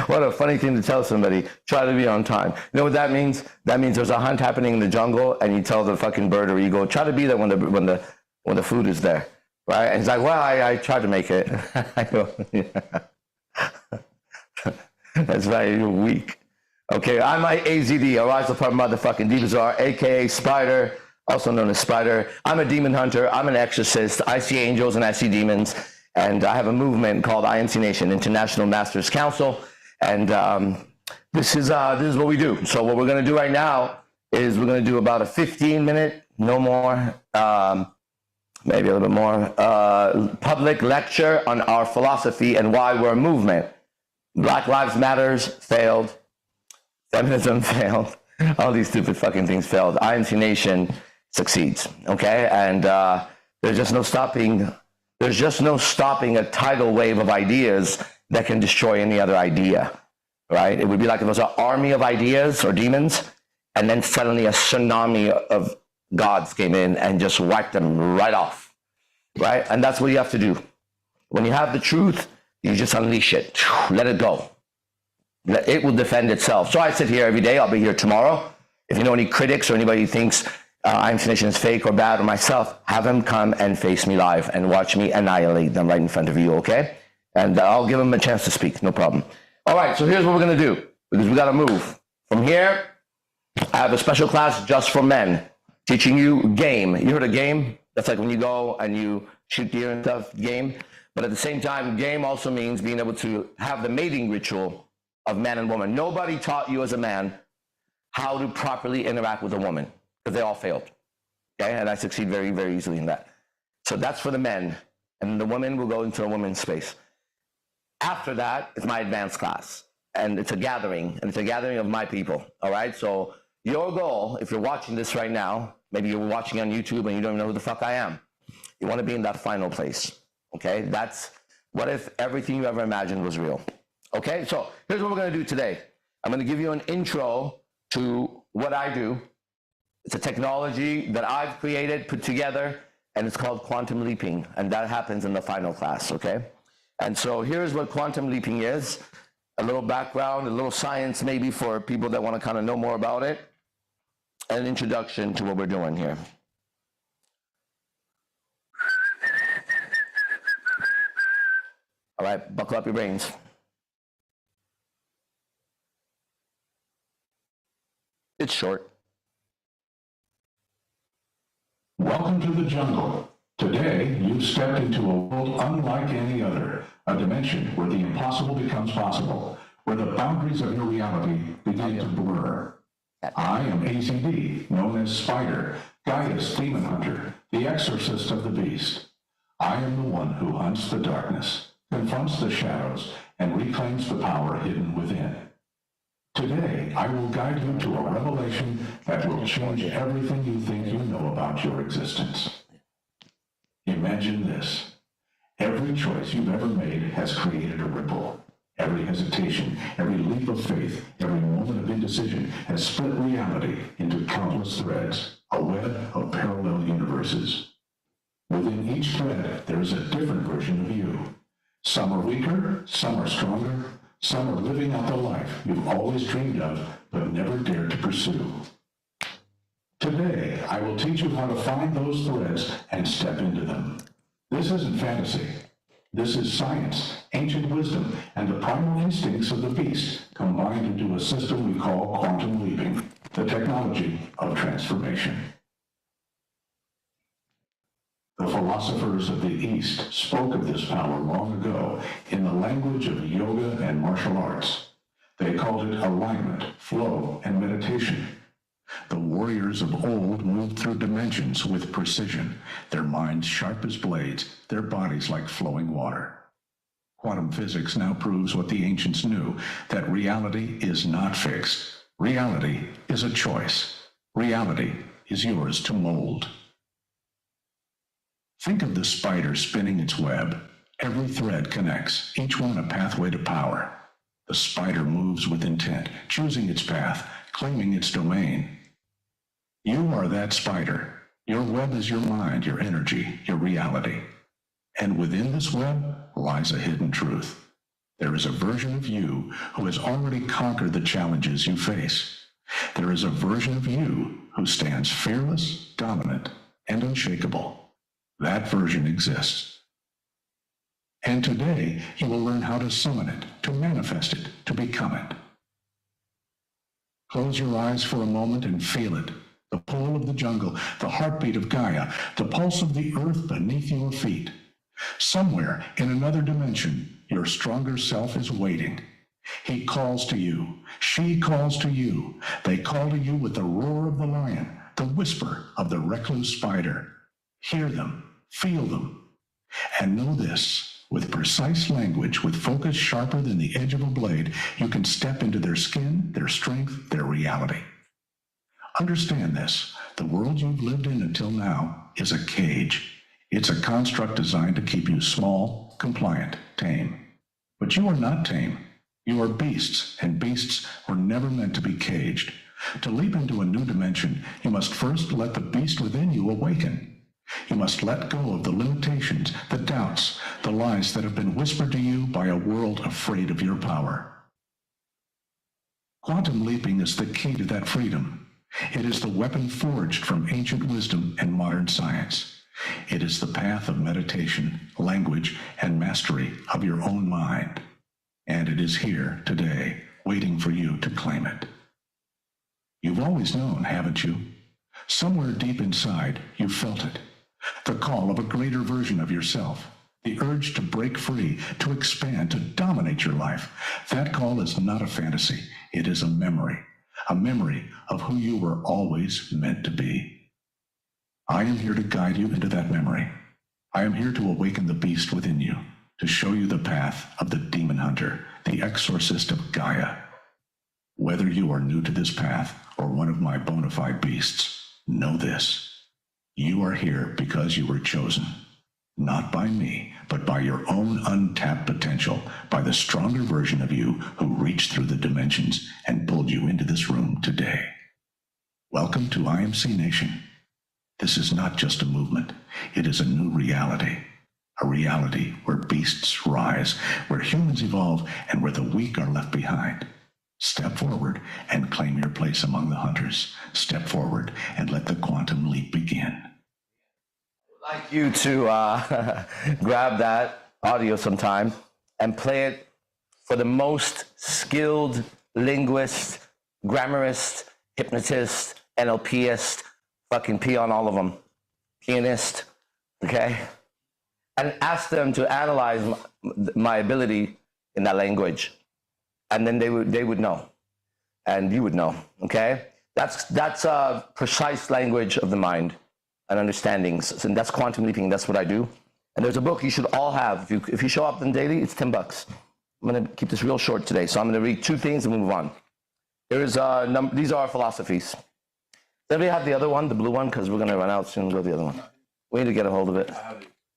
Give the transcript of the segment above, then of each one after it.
What a funny thing to tell somebody. Try to be on time. You know what that means? That means there's a hunt happening in the jungle, and you tell the fucking bird or eagle, try to be there when the food is there, right? And he's like, well, I tried to make it. I go, yeah. That's right. You're weak. Okay, I'm my AZD, Arise Apart Motherfucking Divazar, aka Spider, also known as Spider. I'm a demon hunter. I'm an exorcist. I see angels and I see demons. And I have a movement called IMC Nation, International Masters Council. And this is what we do. So what we're going to do right now is we're going to do about a 15-minute, no more, maybe a little bit more, public lecture on our philosophy and why we're a movement. Black Lives Matters failed. Feminism failed. All these stupid fucking things failed. IMC Nation succeeds. Okay? And there's just no stopping. There's just no stopping a tidal wave of ideas that can destroy any other idea, right? It would be like if there was an army of ideas or demons, and then suddenly a tsunami of gods came in and just wiped them right off, right? And that's what you have to do. When you have the truth, you just unleash it. Let it go. It will defend itself. So I sit here every day. I'll be here tomorrow. If you know any critics or anybody who thinks IMC Nation is fake or bad or myself, have them come and face me live and watch me annihilate them right in front of you, okay? And I'll give them a chance to speak, no problem. All right, so here's what we're gonna do, because we gotta move. From here, I have a special class just for men, teaching you game. You heard of game? That's like when you go and you shoot deer and stuff, game. But at the same time, game also means being able to have the mating ritual of man and woman. Nobody taught you as a man how to properly interact with a woman, because they all failed, okay? And I succeed very, very easily in that. So that's for the men, and the women will go into a women's space. After that, it's my advanced class, and it's a gathering, and it's a gathering of my people, all right? So your goal, if you're watching this right now, maybe you're watching on YouTube and you don't even know who the fuck I am. You want to be in that final place, okay? That's, what if everything you ever imagined was real? Okay, so here's what we're going to do today. I'm going to give you an intro to what I do. It's a technology that I've created, put together, and it's called quantum leaping, and that happens in the final class, okay? And so here's what quantum leaping is, a little background, a little science maybe for people that want to kind of know more about it, and an introduction to what we're doing here. All right, buckle up your brains. It's short. Welcome to the jungle. Today, you've stepped into a world unlike any other, a dimension where the impossible becomes possible, where the boundaries of your reality begin to blur. I am AZD, known as Spider, Gaius Demon Hunter, the exorcist of the beast. I am the one who hunts the darkness, confronts the shadows, and reclaims the power hidden within. Today, I will guide you to a revelation that will change everything you think you know about your existence. Imagine this. Every choice you've ever made has created a ripple. Every hesitation, every leap of faith, every moment of indecision has split reality into countless threads, a web of parallel universes. Within each thread, there is a different version of you. Some are weaker, some are stronger, some are living out the life you've always dreamed of, but never dared to pursue. Today, I will teach you how to find those threads and step into them. This isn't fantasy. This is science, ancient wisdom, and the primal instincts of the beast combined into a system we call quantum leaping, the technology of transformation. The philosophers of the East spoke of this power long ago in the language of yoga and martial arts. They called it alignment, flow, and meditation. The warriors of old moved through dimensions with precision, their minds sharp as blades, their bodies like flowing water. Quantum physics now proves what the ancients knew, that reality is not fixed. Reality is a choice. Reality is yours to mold. Think of the spider spinning its web. Every thread connects, each one a pathway to power. The spider moves with intent, choosing its path, claiming its domain. You are that spider. Your web is your mind, your energy, your reality. And within this web lies a hidden truth. There is a version of you who has already conquered the challenges you face. There is a version of you who stands fearless, dominant, and unshakable. That version exists. And today, you will learn how to summon it, to manifest it, to become it. Close your eyes for a moment and feel it. The pull of the jungle, the heartbeat of Gaia, the pulse of the earth beneath your feet. Somewhere in another dimension, your stronger self is waiting. He calls to you. She calls to you. They call to you with the roar of the lion, the whisper of the recluse spider. Hear them, feel them, and know this. With precise language, with focus sharper than the edge of a blade, you can step into their skin, their strength, their reality. Understand this. The world you've lived in until now is a cage. It's a construct designed to keep you small, compliant, tame. But you are not tame. You are beasts, and beasts were never meant to be caged. To leap into a new dimension, you must first let the beast within you awaken. You must let go of the limitations, the doubts, the lies that have been whispered to you by a world afraid of your power. Quantum leaping is the key to that freedom. It is the weapon forged from ancient wisdom and modern science. It is the path of meditation, language, and mastery of your own mind. And it is here today, waiting for you to claim it. You've always known, haven't you? Somewhere deep inside, you felt it. The call of a greater version of yourself. The urge to break free, to expand, to dominate your life. That call is not a fantasy. It is a memory of who you were always meant to be. I am here to guide you into that memory. I am here to awaken the beast within you, to show you the path of the demon hunter, the exorcist of Gaia. Whether you are new to this path or one of my bona fide beasts, know this. You are here because you were chosen, not by me, but by your own untapped potential, by the stronger version of you who reached through the dimensions and pulled you into this room today. Welcome to IMC Nation. This is not just a movement. It is a new reality. A reality where beasts rise, where humans evolve, and where the weak are left behind. Step forward and claim your place among the hunters. Step forward and let the quantum leap begin. I'd like you to grab that audio sometime and play it for the most skilled linguist, grammarist, hypnotist, NLPist, fucking pee on all of them, pianist, okay? And ask them to analyze my ability in that language. And then they would know, and you would know, okay? That's a precise language of the mind and understandings, and that's quantum leaping. That's what I do. And there's a book you should all have. If you show up in daily, it's $10. I'm gonna keep this real short today, so I'm gonna read 2 things and move on. These are our philosophies. Does anybody have the other one, the blue one? Because we're gonna run out soon and go to the other one. We need to get a hold of it.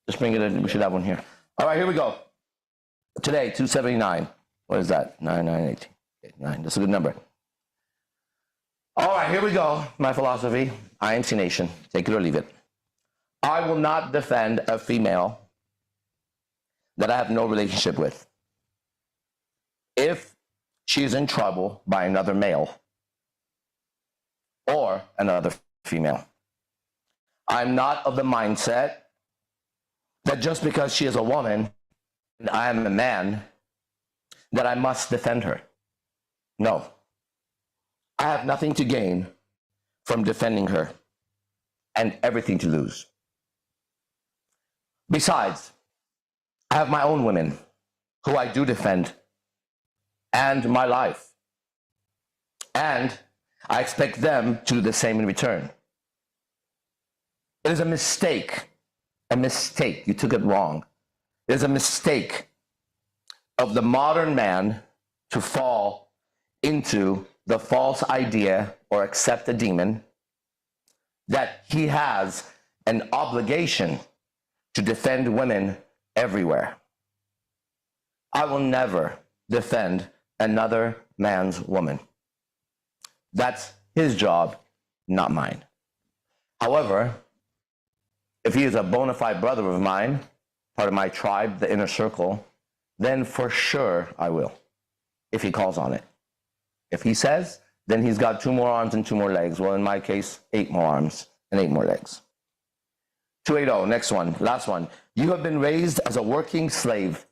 Just bring it in. We should have one here. All right, here we go. Today, 279. What is that? 9918. 9. That's a good number. All right, here we go. My philosophy. IMC Nation. Take it or leave it. I will not defend a female that I have no relationship with if she is in trouble by another male or another female. I'm not of the mindset that just because she is a woman and I am a man, that I must defend her. No. I have nothing to gain from defending her and everything to lose. Besides, I have my own women who I do defend and my life. And I expect them to do the same in return. It is a mistake. A mistake. You took it wrong. It is a mistake of the modern man to fall into the false idea or accept a demon that he has an obligation to defend women everywhere. I will never defend another man's woman. That's his job, not mine. However, if he is a bona fide brother of mine, part of my tribe, the inner circle, then for sure I will, if he calls on it. If he says, then he's got 2 more arms and 2 more legs. Well, in my case, 8 more arms and 8 more legs. 280, next one, last one. You have been raised as a working slave,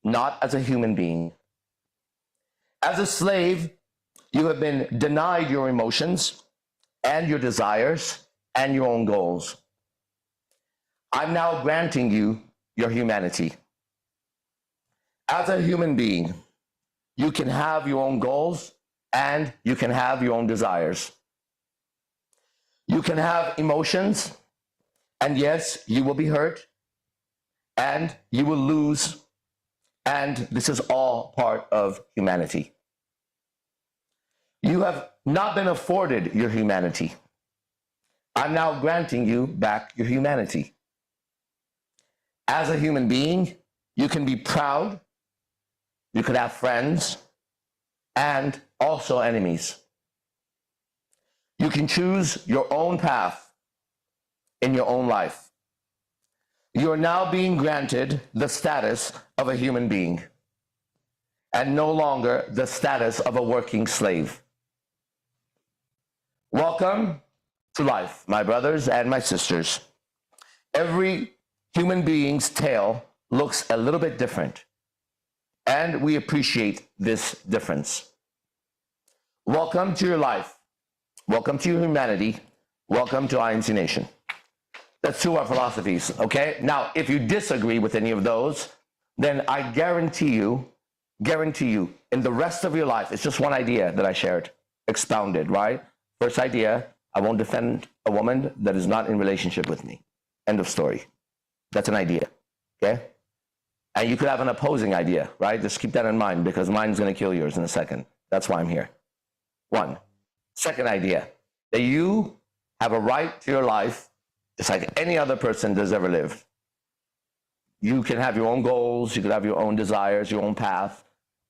not as a human being. As a slave, you have been denied your emotions and your desires and your own goals. I'm now granting you your humanity. As a human being, you can have your own goals and you can have your own desires. You can have emotions, and yes, you will be hurt, and you will lose, and this is all part of humanity. You have not been afforded your humanity. I'm now granting you back your humanity. As a human being, you can be proud, you could have friends, and also enemies. You can choose your own path in your own life. You are now being granted the status of a human being and no longer the status of a working slave. Welcome to life, my brothers and my sisters. Every human being's tale looks a little bit different, and we appreciate this difference. Welcome to your life. Welcome to your humanity. Welcome to IMC Nation. That's 2 of our philosophies, okay? Now, if you disagree with any of those, then I guarantee you, in the rest of your life, it's just one idea that I shared, expounded, right? First idea, I won't defend a woman that is not in relationship with me. End of story. That's an idea, okay? And you could have an opposing idea, right? Just keep that in mind, because mine is going to kill yours in a second. That's why I'm here. 1. Second idea, that you have a right to your life just like any other person that's ever lived. You can have your own goals, you can have your own desires, your own path,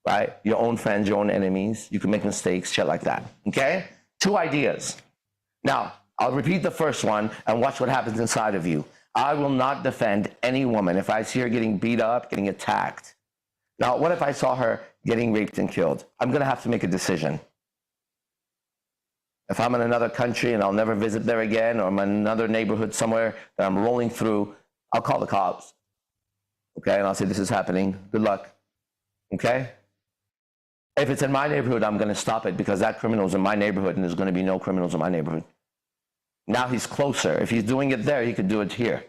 right? Your own friends, your own enemies. You can make mistakes, shit like that, okay? 2 ideas. Now, I'll repeat the first one and watch what happens inside of you. I will not defend any woman if I see her getting beat up, getting attacked. Now, what if I saw her getting raped and killed? I'm going to have to make a decision. If I'm in another country and I'll never visit there again, or I'm in another neighborhood somewhere that I'm rolling through, I'll call the cops. Okay, and I'll say, this is happening. Good luck. Okay? If it's in my neighborhood, I'm going to stop it because that criminal is in my neighborhood and there's going to be no criminals in my neighborhood. Now he's closer. If he's doing it there, he could do it here.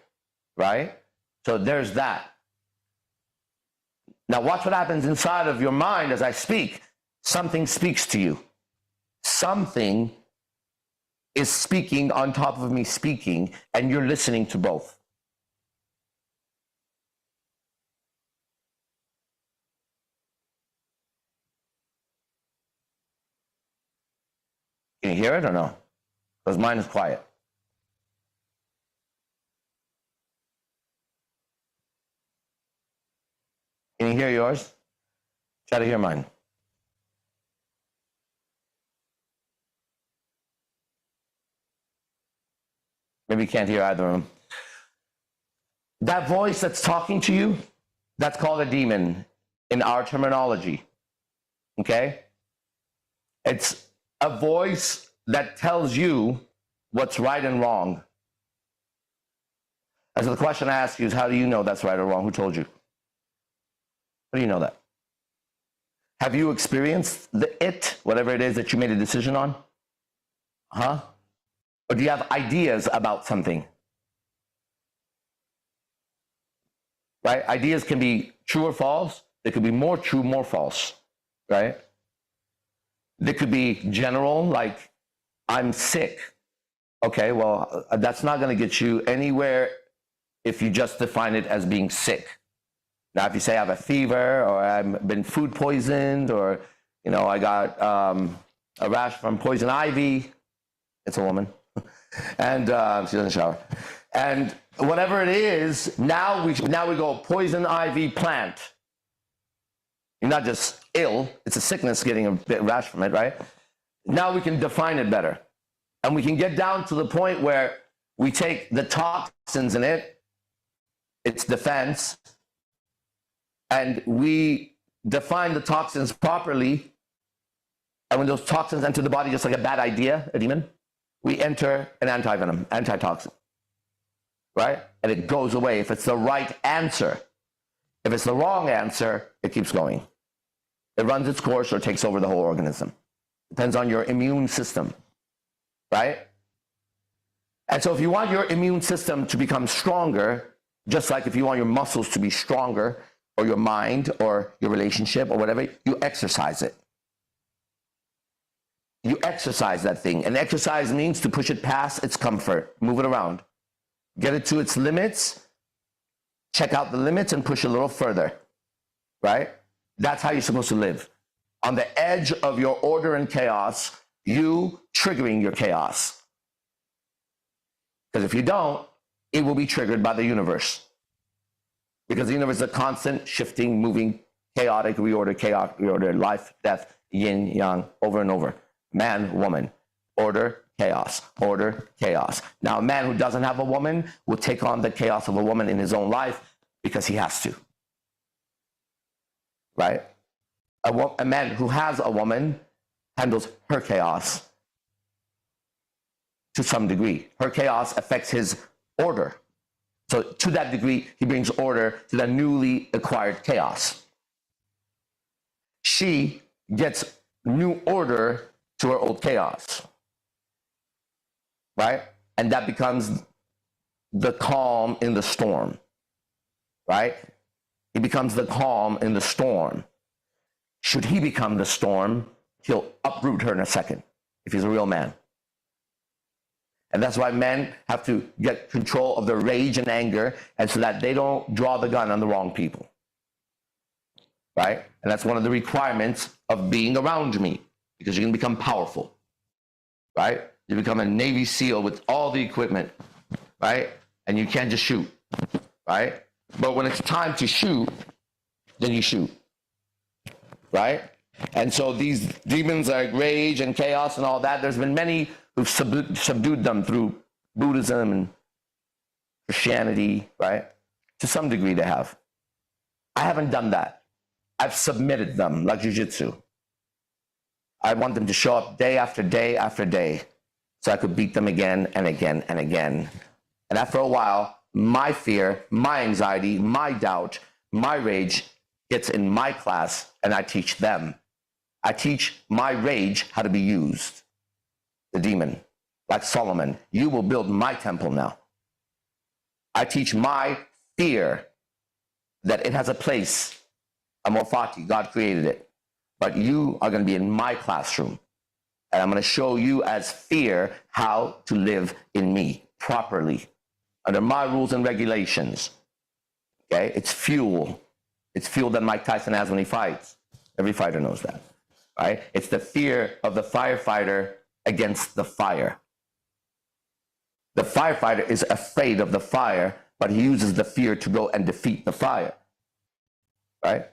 Right? So there's that. Now watch what happens inside of your mind as I speak. Something speaks to you. Something is speaking on top of me speaking, and you're listening to both. Can you hear it or no? Because mine is quiet. Can you hear yours? Try to hear mine. Maybe you can't hear either of them. That voice that's talking to you, that's called a demon in our terminology. Okay? It's a voice that tells you what's right and wrong. And so the question I ask you is, how do you know that's right or wrong? Who told you? How do you know that? Have you experienced whatever it is that you made a decision on? Huh? Or do you have ideas about something? Right? Ideas can be true or false. They could be more true, more false. Right? They could be general, like, I'm sick. Okay, well, that's not going to get you anywhere if you just define it as being sick. Now, if you say I have a fever, or I've been food poisoned, or, you know, I got a rash from poison ivy, it's a woman. And she doesn't shower. And whatever it is, now we go poison ivy plant. You're not just ill, it's a sickness getting a bit rash from it, right? Now we can define it better. And we can get down to the point where we take the toxins in it, its defense, and we define the toxins properly, and when those toxins enter the body just like a bad idea, a demon, we enter an anti-venom, antitoxin, right? And it goes away if it's the right answer. If it's the wrong answer, it keeps going. It runs its course or takes over the whole organism. Depends on your immune system, right? And so if you want your immune system to become stronger, just like if you want your muscles to be stronger, or your mind, or your relationship, or whatever, you exercise it. You exercise that thing. And exercise means to push it past its comfort, move it around, get it to its limits, check out the limits, and push a little further, right? That's how you're supposed to live. On the edge of your order and chaos, you triggering your chaos. Because if you don't, it will be triggered by the universe. Because the universe is a constant, shifting, moving, chaotic, reorder, life, death, yin, yang, over and over. Man, woman, order, chaos, order, chaos. Now, a man who doesn't have a woman will take on the chaos of a woman in his own life because he has to. Right? A man who has a woman handles her chaos to some degree. Her chaos affects his order. So to that degree, he brings order to the newly acquired chaos. She gets new order to her old chaos. Right? And that becomes the calm in the storm. Right? He becomes the calm in the storm. Should he become the storm, he'll uproot her in a second, if he's a real man. And that's why men have to get control of their rage and anger, and so that they don't draw the gun on the wrong people. Right? And that's one of the requirements of being around me, because you can become powerful. Right? You become a Navy SEAL with all the equipment. Right? And you can't just shoot. Right? But when it's time to shoot, then you shoot. Right? And so these demons like rage and chaos and all that, there's been many who've subdued them through Buddhism and Christianity, right? To some degree they have. I haven't done that. I've submitted them like jiu-jitsu. I want them to show up day after day after day so I could beat them again and again and again. And after a while, my fear, my anxiety, my doubt, my rage gets in my class, and I teach them. I teach my rage how to be used. The demon, like Solomon, you will build my temple now. I teach my fear that it has a place. Amorphati, God created it. But you are going to be in my classroom. And I'm going to show you as fear how to live in me properly, under my rules and regulations. Okay? It's fuel. It's fuel that Mike Tyson has when he fights. Every fighter knows that. Right? It's the fear of the firefighter against the fire. The firefighter is afraid of the fire, but he uses the fear to go and defeat the fire. Right?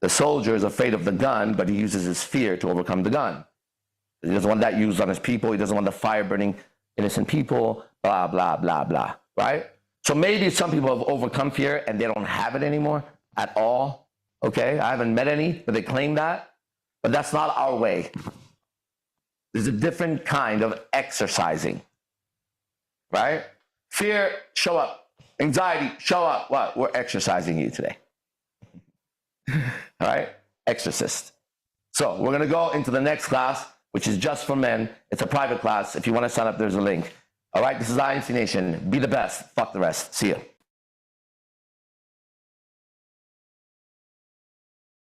The soldier is afraid of the gun, but he uses his fear to overcome the gun. He doesn't want that used on his people. He doesn't want the fire burning innocent people, blah, blah, blah, blah. Right? So maybe some people have overcome fear and they don't have it anymore at all. Okay? I haven't met any, but they claim that. But that's not our way. There's a different kind of exercising. Right? Fear, show up. Anxiety, show up. What? We're exercising you today. All right? Exorcist. So we're going to go into the next class, which is just for men. It's a private class. If you want to sign up, there's a link. All right? This is IMC Nation. Be the best. Fuck the rest. See you.